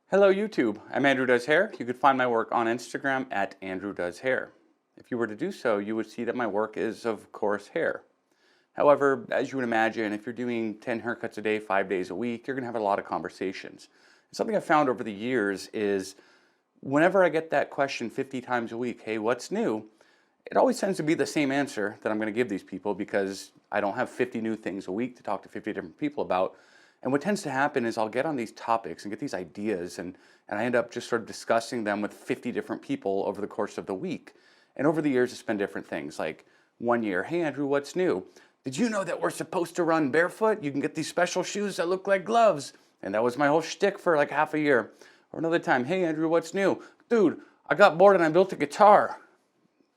Hello YouTube, I'm Andrew Does Hair. You can find my work on Instagram at Andrew Does Hair. If you were to do so, you would see that my work is, of course, hair. However, as you would imagine, if you're doing 10 haircuts a day, 5 days a week, you're going to have a lot of conversations. Something I've found over the years is whenever I get that question 50 times a week, hey, what's new? It always tends to be the same answer that I'm going to give these people because I don't have 50 new things a week to talk to 50 different people about. And what tends to happen is I'll get on these topics and get these ideas and I end up just sort of discussing them with 50 different people over the course of the week. And over the years, it's been different things. Like one year, hey Andrew, what's new? Did you know that we're supposed to run barefoot? You can get these special shoes that look like gloves. And that was my whole shtick for like half a year. Or another time, hey Andrew, what's new? Dude, I got bored and I built a guitar.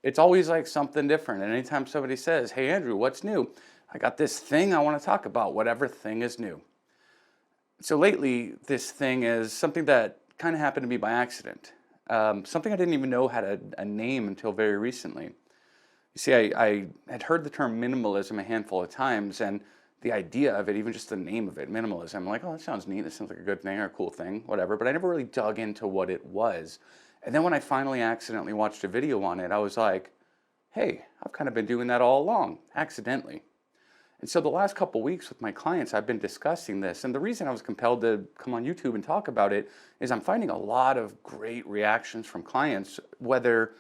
It's always like something different. And anytime somebody says, hey Andrew, what's new? I got this thing I want to talk about, whatever thing is new. So lately, this thing is something that kind of happened to me by accident. Something I didn't even know had a name until very recently. You see, I had heard the term minimalism a handful of times, and the idea of it, even just the name of it, minimalism, I'm like, oh, that sounds neat. That sounds like a good thing or a cool thing, whatever. But I never really dug into what it was. And then when I finally accidentally watched a video on it, I was like, hey, I've kind of been doing that all along, accidentally. And so the last couple weeks with my clients, I've been discussing this. And the reason I was compelled to come on YouTube and talk about it is I'm finding a lot of great reactions from clients, whether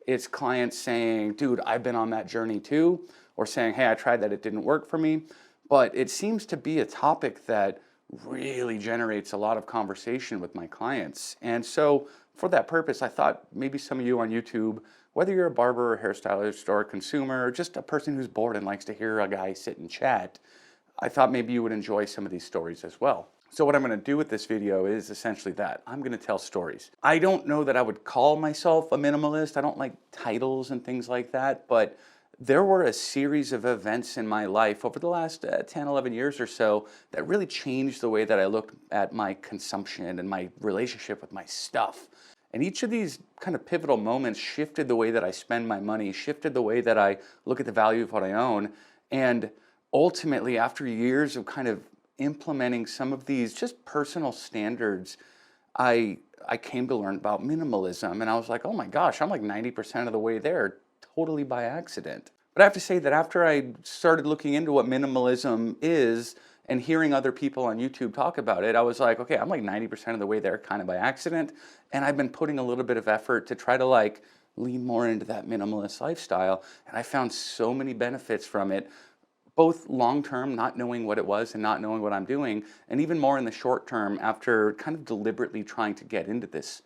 it's clients saying, dude, I've been on that journey too, or saying, hey, I tried that, it didn't work for me. But it seems to be a topic that really generates a lot of conversation with my clients. And so for that purpose, I thought maybe some of you on YouTube, whether you're a barber or hairstylist or a consumer or just a person who's bored and likes to hear a guy sit and chat, I thought maybe you would enjoy some of these stories as well. So what I'm going to do with this video is essentially that. I'm going to tell stories. I don't know that I would call myself a minimalist. I don't like titles and things like that, but there were a series of events in my life over the last 10, 11 years or so that really changed the way that I looked at my consumption and my relationship with my stuff. And each of these kind of pivotal moments shifted the way that I spend my money, shifted the way that I look at the value of what I own. And ultimately, after years of kind of implementing some of these just personal standards, I came to learn about minimalism. And I was like, oh my gosh, I'm like 90% of the way there, totally by accident. But I have to say that after I started looking into what minimalism is, and hearing other people on YouTube talk about it, I was like, okay, I'm like 90% of the way there kind of by accident. And I've been putting a little bit of effort to try to like lean more into that minimalist lifestyle. And I found so many benefits from it, both long-term, not knowing what it was and not knowing what I'm doing, and even more in the short term after kind of deliberately trying to get into this.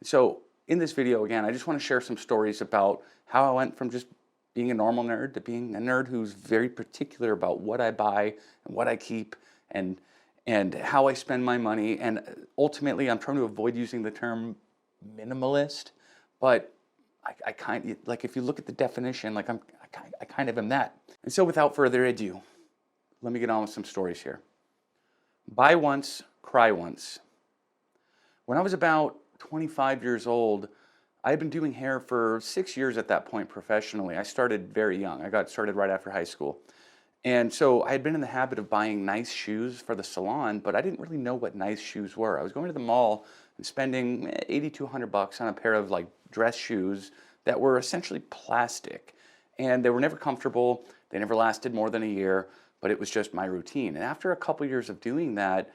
So in this video, again, I just want to share some stories about how I went from just being a normal nerd to being a nerd who's very particular about what I buy and what I keep and how I spend my money. And ultimately, I'm trying to avoid using the term minimalist, but I kind of, like, if you look at the definition, like I kind of am that. And so without further ado, let me get on with some stories here. Buy once, cry once. When I was about 25 years old, I had been doing hair for 6 years at that point professionally. I started very young. I got started right after high school. And so I had been in the habit of buying nice shoes for the salon, but I didn't really know what nice shoes were. I was going to the mall and spending 80 to 100 bucks on a pair of like dress shoes that were essentially plastic. And they were never comfortable. They never lasted more than a year, but it was just my routine. And after a couple years of doing that,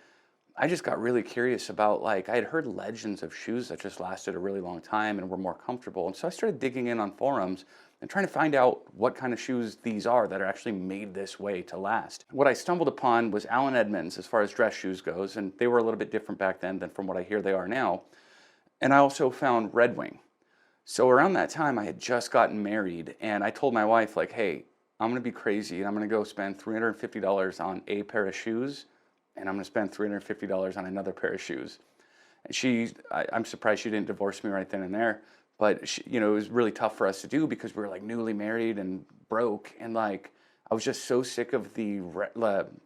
I just got really curious about, like, I had heard legends of shoes that just lasted a really long time and were more comfortable. And so I started digging in on forums and trying to find out what kind of shoes these are that are actually made this way to last. What I stumbled upon was Allen Edmonds as far as dress shoes goes, and they were a little bit different back then than from what I hear they are now. And I also found Red Wing. So around that time, I had just gotten married, and I told my wife, like, hey, I'm gonna be crazy, and I'm gonna go spend $350 on a pair of shoes, and I'm going to spend $350 on another pair of shoes. And I'm surprised she didn't divorce me right then and there. But she, it was really tough for us to do because we were like newly married and broke. And like, I was just so sick of the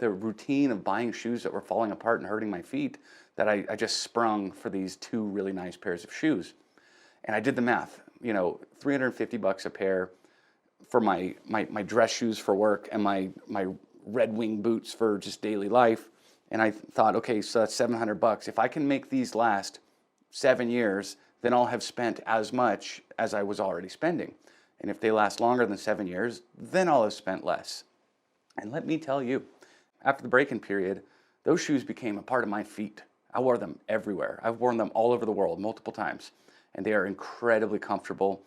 routine of buying shoes that were falling apart and hurting my feet that I just sprung for these two really nice pairs of shoes. And I did the math, 350 bucks a pair for my dress shoes for work and my Red Wing boots for just daily life. And I thought, okay, so that's 700 bucks. If I can make these last 7 years, then I'll have spent as much as I was already spending. And if they last longer than 7 years, then I'll have spent less. And let me tell you, after the break-in period, those shoes became a part of my feet. I wore them everywhere. I've worn them all over the world multiple times, and they are incredibly comfortable.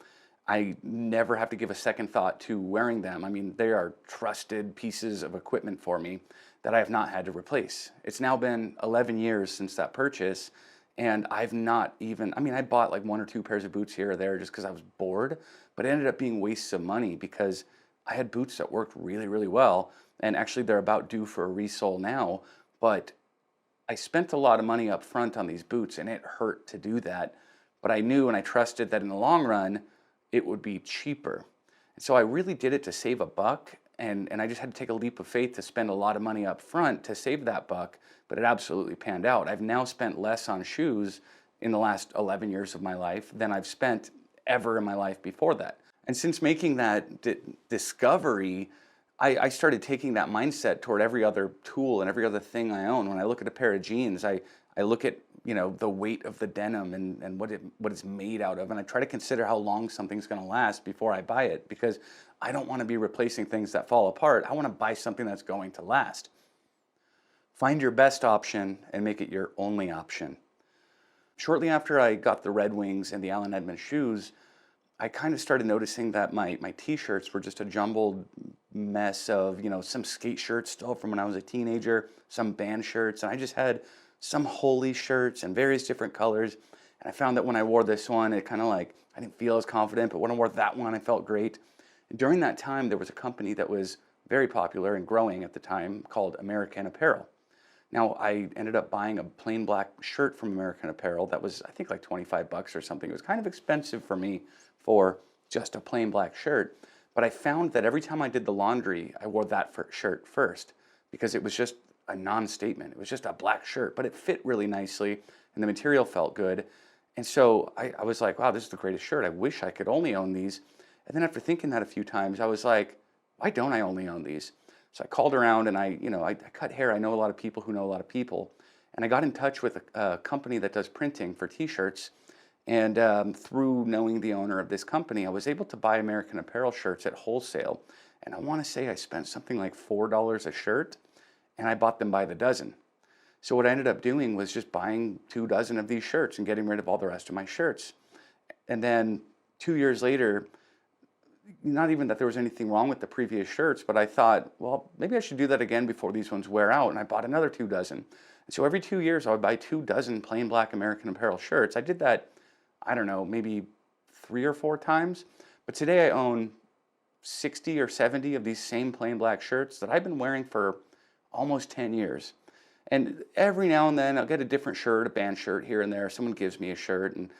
I never have to give a second thought to wearing them. I mean, they are trusted pieces of equipment for me that I have not had to replace. It's now been 11 years since that purchase, and I've not even, I mean, I bought like 1 or 2 pairs of boots here or there just because I was bored, but it ended up being wastes of money because I had boots that worked really, really well, and actually they're about due for a resole now, but I spent a lot of money up front on these boots, and it hurt to do that, but I knew and I trusted that in the long run, it would be cheaper. And so I really did it to save a buck, and I just had to take a leap of faith to spend a lot of money up front to save that buck, but it absolutely panned out. I've now spent less on shoes in the last 11 years of my life than I've spent ever in my life before that. And since making that discovery, I started taking that mindset toward every other tool and every other thing I own. When I look at a pair of jeans, I look at, you know, the weight of the denim and what it's made out of, and I try to consider how long something's going to last before I buy it, because I don't want to be replacing things that fall apart. I want to buy something that's going to last. Find your best option and make it your only option. Shortly after I got the Red Wings and the Allen Edmonds shoes, I kind of started noticing that my t-shirts were just a jumbled mess of, you know, some skate shirts still from when I was a teenager, some band shirts, and I just had some Holy shirts in various different colors. And I found that when I wore this one, it kind of like, I didn't feel as confident, but when I wore that one, I felt great. And during that time, there was a company that was very popular and growing at the time called American Apparel. Now, I ended up buying a plain black shirt from American Apparel that was, I think, like 25 bucks or something. It was kind of expensive for me for just a plain black shirt. But I found that every time I did the laundry, I wore that shirt first, because it was just a non-statement. It was just a black shirt, but it fit really nicely and the material felt good. And so I was like, wow, this is the greatest shirt. I wish I could only own these. And then after thinking that a few times, I was like, why don't I only own these? So I called around and I cut hair. I know a lot of people who know a lot of people. And I got in touch with a company that does printing for t-shirts. And through knowing the owner of this company, I was able to buy American Apparel shirts at wholesale. And I want to say I spent something like $4 a shirt, and I bought them by the dozen. So what I ended up doing was just buying 2 dozen of these shirts and getting rid of all the rest of my shirts. And then 2 years later, not even that there was anything wrong with the previous shirts, but I thought, well, maybe I should do that again before these ones wear out. And I bought another 2 dozen. And so every 2 years, I would buy 2 dozen plain black American Apparel shirts. I did that, I don't know, maybe 3 or 4 times. But today I own 60 or 70 of these same plain black shirts that I've been wearing for almost 10 years. And every now and then I'll get a different shirt, a band shirt here and there. Someone gives me a shirt and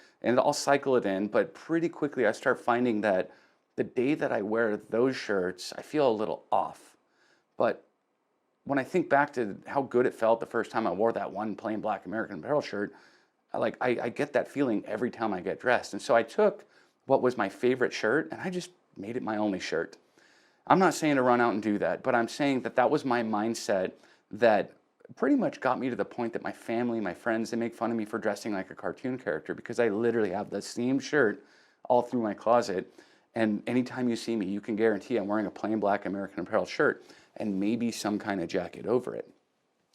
I'll cycle it in. But pretty quickly I start finding that the day that I wear those shirts, I feel a little off. But when I think back to how good it felt the first time I wore that one plain black American Apparel shirt, I get that feeling every time I get dressed. And so I took what was my favorite shirt and I just made it my only shirt. I'm not saying to run out and do that, but I'm saying that that was my mindset that pretty much got me to the point that my family, my friends, they make fun of me for dressing like a cartoon character because I literally have the same shirt all through my closet. And anytime you see me, you can guarantee I'm wearing a plain black American Apparel shirt and maybe some kind of jacket over it.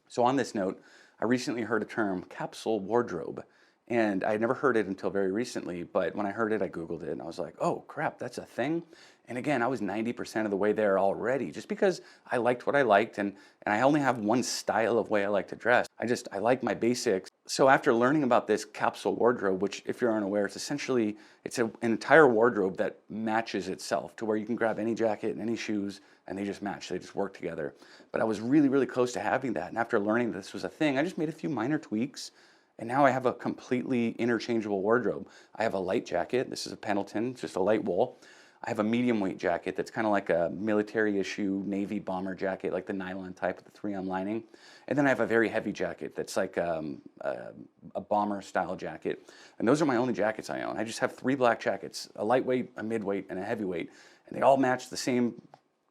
So on this note, I recently heard a term, capsule wardrobe. And I had never heard it until very recently, but when I heard it, I Googled it and I was like, oh crap, that's a thing? And again, I was 90% of the way there already, just because I liked what I liked and I only have one style of way I like to dress. I like my basics. So after learning about this capsule wardrobe, which if you're unaware, it's an entire wardrobe that matches itself to where you can grab any jacket and any shoes and they just match, they just work together. But I was really, really close to having that. And after learning this was a thing, I just made a few minor tweaks. And now I have a completely interchangeable wardrobe. I have a light jacket. This is a Pendleton, just a light wool. I have a medium weight jacket that's kind of like a military issue Navy bomber jacket, like the nylon type with the 3M lining. And then I have a very heavy jacket that's like a bomber style jacket. And those are my only jackets I own. I just have 3 black jackets, a lightweight, a midweight, and a heavyweight. And they all match the same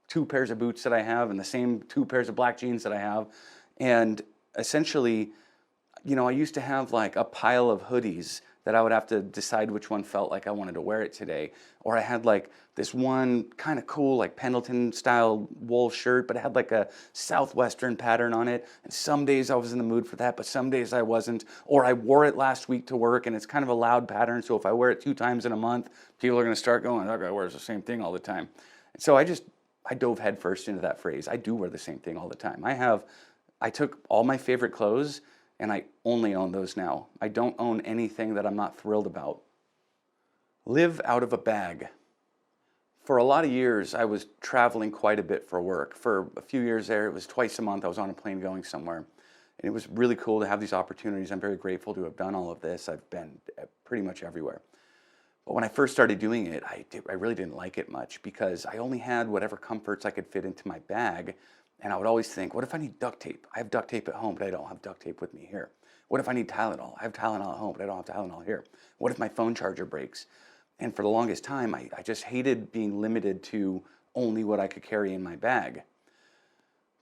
2 pairs of boots that I have and the same 2 pairs of black jeans that I have. And essentially, you know, I used to have like a pile of hoodies that I would have to decide which one felt like I wanted to wear it today. Or I had like this one kind of cool like Pendleton style wool shirt, but it had like a Southwestern pattern on it. And some days I was in the mood for that, but some days I wasn't. Or I wore it last week to work and it's kind of a loud pattern. So if I wear it 2 times in a month, people are going to start going, that guy wears the same thing all the time. And so I dove headfirst into that phrase. I do wear the same thing all the time. I took all my favorite clothes and I only own those now. I don't own anything that I'm not thrilled about. Live out of a bag. For a lot of years, I was traveling quite a bit for work. For a few years there, it was twice a month I was on a plane going somewhere. And it was really cool to have these opportunities. I'm very grateful to have done all of this. I've been pretty much everywhere. But when I first started doing it, I really didn't like it much because I only had whatever comforts I could fit into my bag. And I would always think, what if I need duct tape? I have duct tape at home, but I don't have duct tape with me here. What if I need Tylenol? I have Tylenol at home, but I don't have Tylenol here. What if my phone charger breaks? And for the longest time, I just hated being limited to only what I could carry in my bag.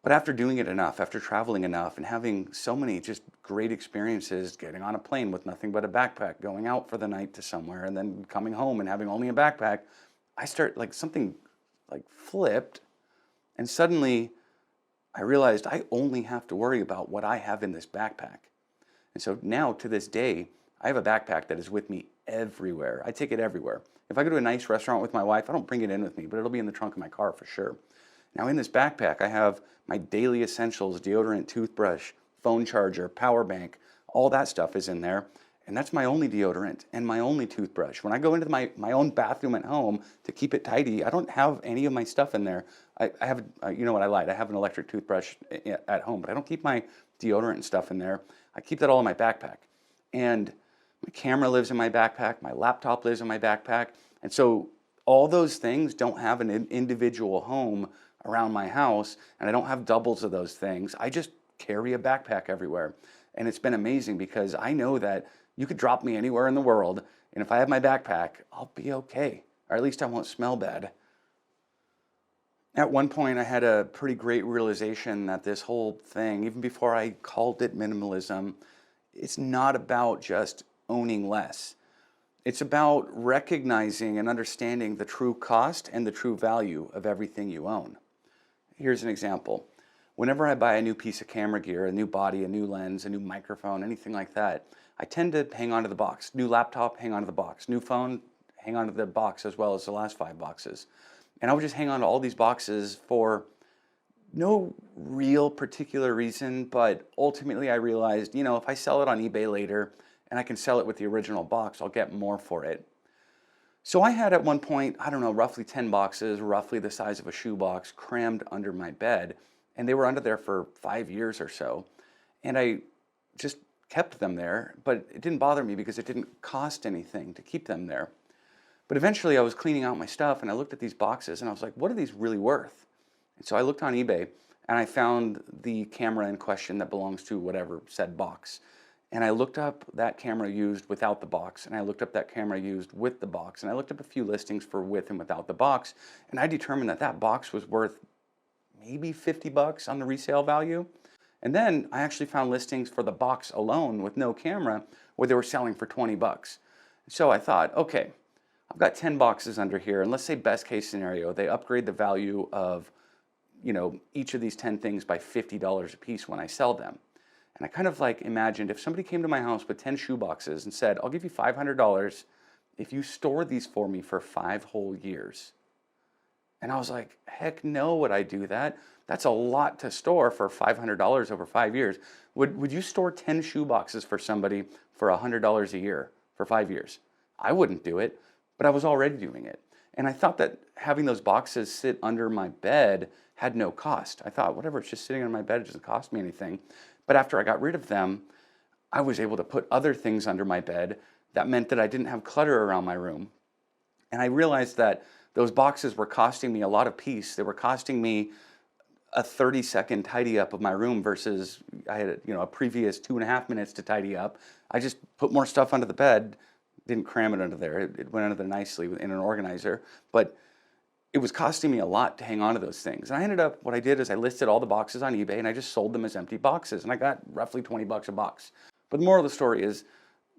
But after doing it enough, after traveling enough, and having so many just great experiences, getting on a plane with nothing but a backpack, going out for the night to somewhere, and then coming home and having only a backpack, something flipped, and suddenly I realized I only have to worry about what I have in this backpack. And so now to this day, I have a backpack that is with me everywhere. I take it everywhere. If I go to a nice restaurant with my wife, I don't bring it in with me, but it'll be in the trunk of my car for sure. Now in this backpack, I have my daily essentials, deodorant, toothbrush, phone charger, power bank, all that stuff is in there. And that's my only deodorant and my only toothbrush. When I go into my own bathroom at home to keep it tidy, I don't have any of my stuff in there. I have, you know what, I lied. I have an electric toothbrush at home, but I don't keep my deodorant and stuff in there. I keep that all in my backpack. And my camera lives in my backpack. My laptop lives in my backpack. And so all those things don't have an individual home around my house, and I don't have doubles of those things. I just carry a backpack everywhere. And it's been amazing because I know that you could drop me anywhere in the world, and if I have my backpack, I'll be okay. Or at least I won't smell bad. At one point, I had a pretty great realization that this whole thing, even before I called it minimalism, it's not about just owning less. It's about recognizing and understanding the true cost and the true value of everything you own. Here's an example. Whenever I buy a new piece of camera gear, a new body, a new lens, a new microphone, anything like that, I tend to hang on to the box. New laptop, hang on to the box. New phone, hang on to the box as well as the last 5 boxes. And I would just hang on to all these boxes for no real particular reason, but ultimately I realized, if I sell it on eBay later and I can sell it with the original box, I'll get more for it. So I had at one point, I don't know, roughly 10 boxes, roughly the size of a shoebox, crammed under my bed. And they were under there for 5 years or so. And I just kept them there, but it didn't bother me because it didn't cost anything to keep them there. But eventually I was cleaning out my stuff and I looked at these boxes and I was like, what are these really worth? And so I looked on eBay and I found the camera in question that belongs to whatever said box. And I looked up that camera used without the box, and I looked up that camera used with the box, and I looked up a few listings for with and without the box, and I determined that that box was worth maybe $50 on the resale value. And then I actually found listings for the box alone with no camera where they were selling for $20. So I thought, okay, I've got 10 boxes under here, and let's say best case scenario, they upgrade the value of, each of these 10 things by $50 a piece when I sell them. And I kind of imagined if somebody came to my house with 10 shoe boxes and said, I'll give you $500 if you store these for me for 5 whole years. And I was like, heck no, would I do that? That's a lot to store for $500 over 5 years. Would you store 10 shoe boxes for somebody for $100 a year for 5 years? I wouldn't do it, but I was already doing it. And I thought that having those boxes sit under my bed had no cost. I thought, whatever, it's just sitting under my bed, it doesn't cost me anything. But after I got rid of them, I was able to put other things under my bed. That meant that I didn't have clutter around my room. And I realized that those boxes were costing me a lot of peace. They were costing me a 30-second tidy up of my room versus I had a previous 2.5 minutes to tidy up. I just put more stuff under the bed, didn't cram it under there. It went under there nicely in an organizer. But it was costing me a lot to hang on to those things. And what I did is I listed all the boxes on eBay and I just sold them as empty boxes. And I got roughly $20 a box. But the moral of the story is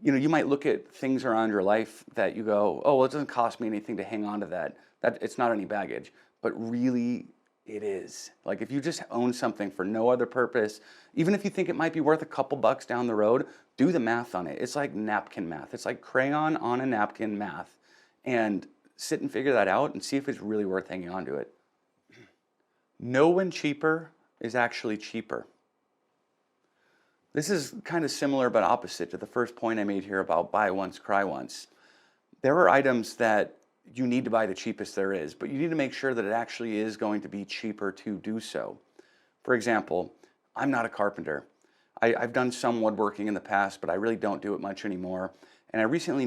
You might look at things around your life that you go, oh, well, it doesn't cost me anything to hang on to that. That it's not any baggage, but really it is. Like if you just own something for no other purpose, even if you think it might be worth a couple bucks down the road, do the math on it. It's like napkin math. It's like crayon on a napkin math, and sit and figure that out and see if it's really worth hanging on to it. Know when cheaper is actually cheaper. This is kind of similar but opposite to the first point I made here about buy once, cry once. There are items that you need to buy the cheapest there is, but you need to make sure that it actually is going to be cheaper to do so. For example, I'm not a carpenter. I've done some woodworking in the past, but I really don't do it much anymore. And I recently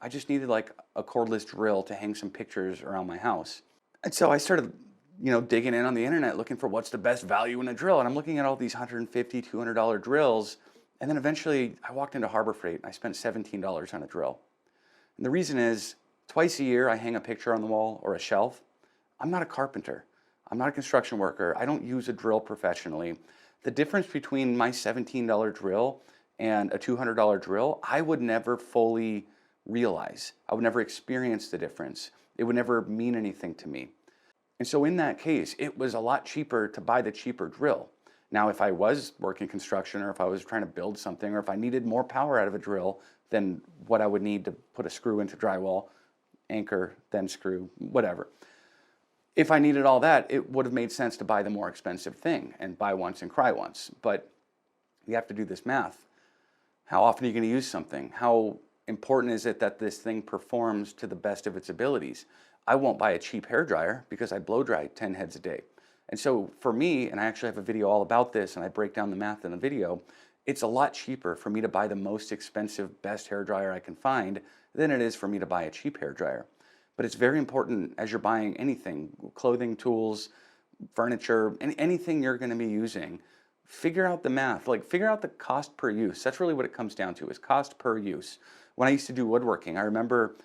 I just needed like a cordless drill to hang some pictures around my house. And so I started, digging in on the internet looking for what's the best value in a drill. And I'm looking at all these $150, $200 drills. And then eventually I walked into Harbor Freight and I spent $17 on a drill. And the reason is twice a year I hang a picture on the wall or a shelf. I'm not a carpenter. I'm not a construction worker. I don't use a drill professionally. The difference between my $17 drill and a $200 drill, I would never fully realize. I would never experience the difference. It would never mean anything to me. And so in that case, it was a lot cheaper to buy the cheaper drill. Now, if I was working construction or if I was trying to build something or if I needed more power out of a drill than what I would need to put a screw into drywall, anchor, then screw, whatever. If I needed all that, it would have made sense to buy the more expensive thing and buy once and cry once. But you have to do this math. How often are you going to use something? How important is it that this thing performs to the best of its abilities? I won't buy a cheap hairdryer because I blow dry 10 heads a day. And so for me, and I actually have a video all about this and I break down the math in the video, it's a lot cheaper for me to buy the most expensive, best hairdryer I can find than it is for me to buy a cheap hairdryer. But it's very important as you're buying anything, clothing, tools, furniture, anything you're going to be using, figure out the math, like figure out the cost per use. That's really what it comes down to, is cost per use. When I used to do woodworking, I remember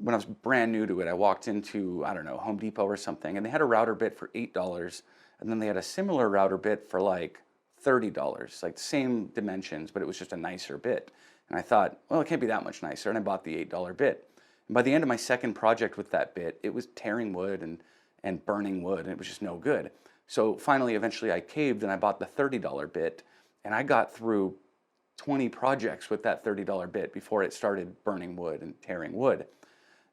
when I was brand new to it, I walked into, I don't know, Home Depot or something, and they had a router bit for $8, and then they had a similar router bit for like $30, like the same dimensions, but it was just a nicer bit. And I thought, well, it can't be that much nicer, and I bought the $8 bit. And by the end of my second project with that bit, it was tearing wood and burning wood, and it was just no good. So finally, eventually I caved and I bought the $30 bit, and I got through 20 projects with that $30 bit before it started burning wood and tearing wood.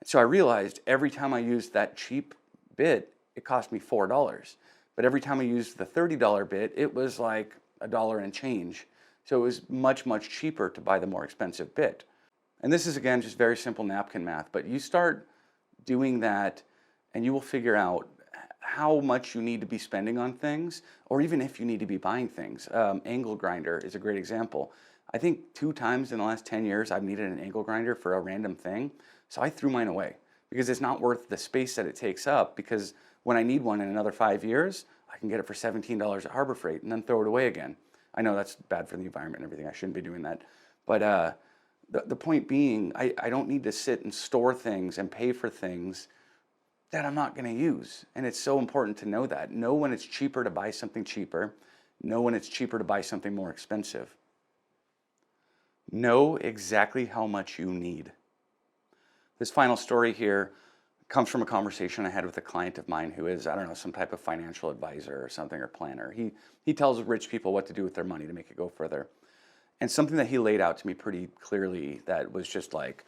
So I realized every time I used that cheap bit, it cost me $4. But every time I used the $30 bit, it was like $1 and change. So it was much, much cheaper to buy the more expensive bit. And this is, again, just very simple napkin math. But you start doing that and you will figure out how much you need to be spending on things, or even if you need to be buying things. Angle grinder is a great example. I think 2 times in the last 10 years I've needed an angle grinder for a random thing. So I threw mine away because it's not worth the space that it takes up, because when I need one in another 5 years, I can get it for $17 at Harbor Freight and then throw it away again. I know that's bad for the environment and everything. I shouldn't be doing that. But the point being, I don't need to sit and store things and pay for things that I'm not going to use. And it's so important to know that. Know when it's cheaper to buy something cheaper. Know when it's cheaper to buy something more expensive. Know exactly how much you need. This final story here comes from a conversation I had with a client of mine who is, I don't know, some type of financial advisor or something, or planner. He tells rich people what to do with their money to make it go further. And something that he laid out to me pretty clearly that was just like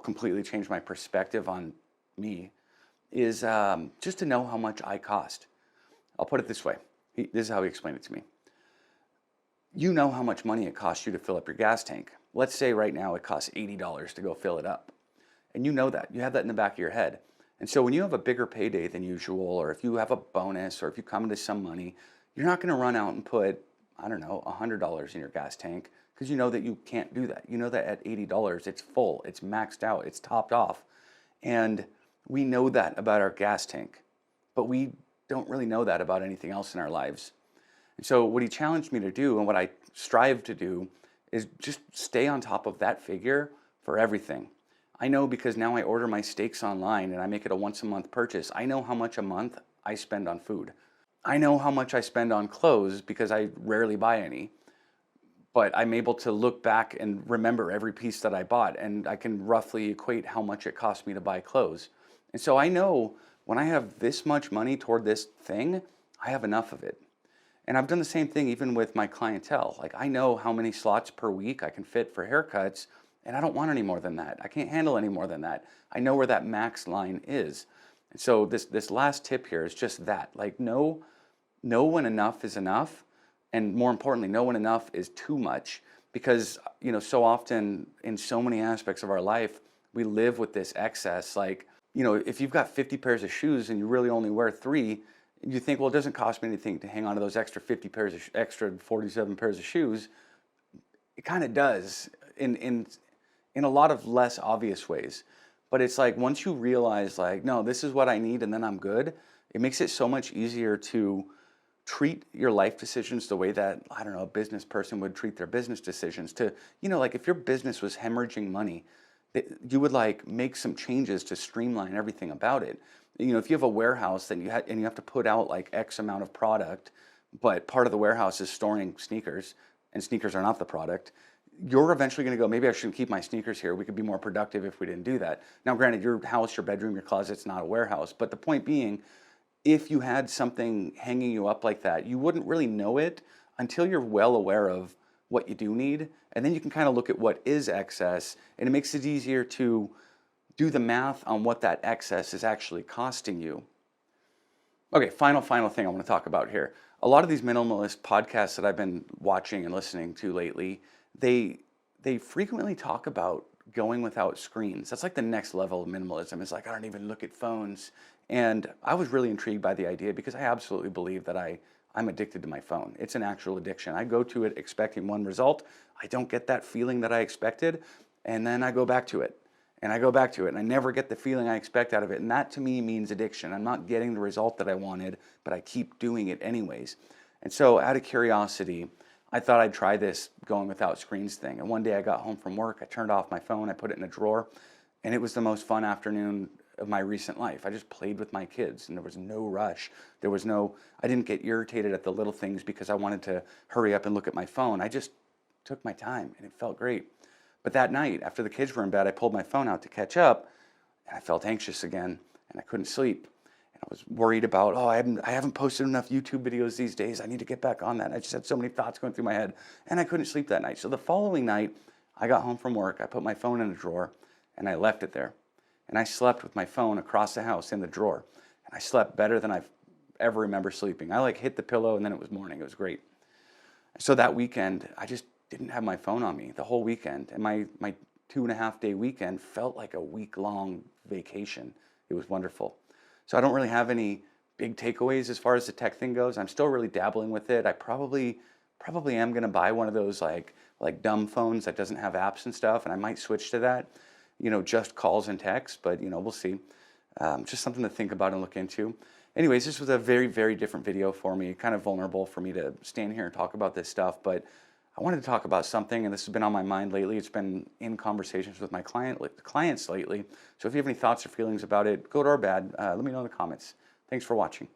completely changed my perspective on me is just to know how much I cost. I'll put it this way. This is how he explained it to me. You know how much money it costs you to fill up your gas tank. Let's say right now it costs $80 to go fill it up. And you know that. You have that in the back of your head. And so when you have a bigger payday than usual, or if you have a bonus, or if you come into some money, you're not going to run out and put, I don't know, $100 in your gas tank, because you know that you can't do that. You know that at $80, it's full, it's maxed out, it's topped off. And we know that about our gas tank, but we don't really know that about anything else in our lives. And so what he challenged me to do, and what I strive to do, is just stay on top of that figure for everything. I know, because now I order my steaks online and I make it a once a month purchase. I know how much a month I spend on food. I know how much I spend on clothes because I rarely buy any. but I'm able to look back and remember every piece that I bought, and I can roughly equate how much it cost me to buy clothes. And so I know when I have this much money toward this thing, I have enough of it. And I've done the same thing even with my clientele. Like I know how many slots per week I can fit for haircuts, and I don't want any more than that. I can't handle any more than that. I know where that max line is. And so this last tip here is just that. Like know when enough is enough, and more importantly, know when enough is too much. Because so often in so many aspects of our life, we live with this excess. Like if you've got 50 pairs of shoes and you really only wear 3, you think, well, it doesn't cost me anything to hang on to those extra 50 pairs of extra 47 pairs of shoes. It kind of does in a lot of less obvious ways. But it's like once you realize like, no, this is what I need and then I'm good, it makes it so much easier to treat your life decisions the way that, I don't know, a business person would treat their business decisions. To, like if your business was hemorrhaging money, you would like make some changes to streamline everything about it. If you have a warehouse, then you have to put out like X amount of product, but part of the warehouse is storing sneakers, and sneakers are not the product. You're eventually going to go, maybe I shouldn't keep my sneakers here. We could be more productive if we didn't do that. Now, granted, your house, your bedroom, your closet's not a warehouse, but the point being, if you had something hanging you up like that, you wouldn't really know it until you're well aware of what you do need, and then you can kind of look at what is excess, and it makes it easier to do the math on what that excess is actually costing you. Okay, final thing I want to talk about here. A lot of these minimalist podcasts that I've been watching and listening to lately, they frequently talk about going without screens. That's like the next level of minimalism. It's like, I don't even look at phones. And I was really intrigued by the idea because I absolutely believe that I'm addicted to my phone. It's an actual addiction. I go to it expecting one result. I don't get that feeling that I expected, and then I go back to it. And I go back to it, and I never get the feeling I expect out of it. And that to me means addiction. I'm not getting the result that I wanted, but I keep doing it anyways. And so out of curiosity, I thought I'd try this going without screens thing. And one day I got home from work, I turned off my phone, I put it in a drawer, and it was the most fun afternoon of my recent life. I just played with my kids, and there was no rush. I didn't get irritated at the little things because I wanted to hurry up and look at my phone. I just took my time, and it felt great. But that night, after the kids were in bed, I pulled my phone out to catch up, and I felt anxious again, and I couldn't sleep. And I was worried about, I haven't posted enough YouTube videos these days. I need to get back on that. And I just had so many thoughts going through my head, and I couldn't sleep that night. So the following night, I got home from work, I put my phone in a drawer, and I left it there. And I slept with my phone across the house in the drawer. And I slept better than I've ever remember sleeping. I hit the pillow, and then it was morning. It was great. So that weekend, I just didn't have my phone on me the whole weekend. And my 2.5-day weekend felt like a week-long vacation. It was wonderful. So I don't really have any big takeaways as far as the tech thing goes. I'm still really dabbling with it. I probably am going to buy one of those like dumb phones that doesn't have apps and stuff, and I might switch to that, just calls and texts, but we'll see. Just something to think about and look into. Anyways, this was a very, very different video for me, kind of vulnerable for me to stand here and talk about this stuff, but I wanted to talk about something, and this has been on my mind lately. It's been in conversations with my clients lately. So if you have any thoughts or feelings about it, good or bad, let me know in the comments. Thanks for watching.